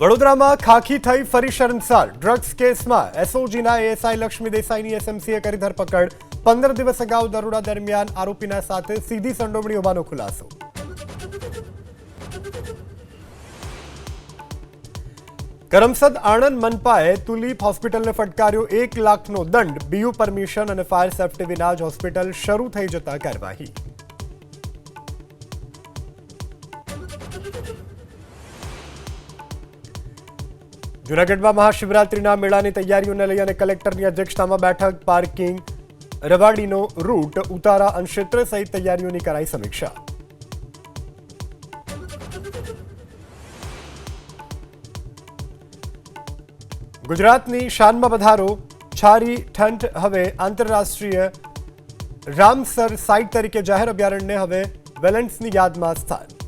વડોદરામાં ખાખી થઈ ફરી શર્મસાર ડ્રગ્સ કેસમાં એસઓજીના એએસઆઈ લક્ષ્મી દેસાઈની એસએમસીએ કરી ધરપકડ 15 દિવસ અગાઉ દરોડા દરમિયાન આરોપીના સાથે સીધી સંડોવણી હોવાનો ખુલાસો। કરમસદ આણંદ મનપાએ તુલીપ હોસ્પિટલને ફટકાર્યો 1 લાખનો દંડ। બીયુ પરમિશન અને ફાયર સેફ્ટી વિના જ હોસ્પિટલ શરૂ થઈ જતા કાર્યવાહી। જૂનાગઢમાં મહાશિવરાત્રીના મેળાની તૈયારીઓને લઈ અને કલેક્ટરની અધ્યક્ષતામાં બેઠક। પાર્કિંગ, રવાડીનો રૂટ, ઉતારા અને ક્ષેત્ર સહિત તૈયારીઓની કરાઈ સમીક્ષા। ગુજરાતની શાનમાં વધારો, છારી ઠંઠ હવે આંતરરાષ્ટ્રીય રામસર સાઇટ તરીકે જાહેર અભયારણ્યને હવે વેલેન્ટ્સની યાદમાં સ્થાન।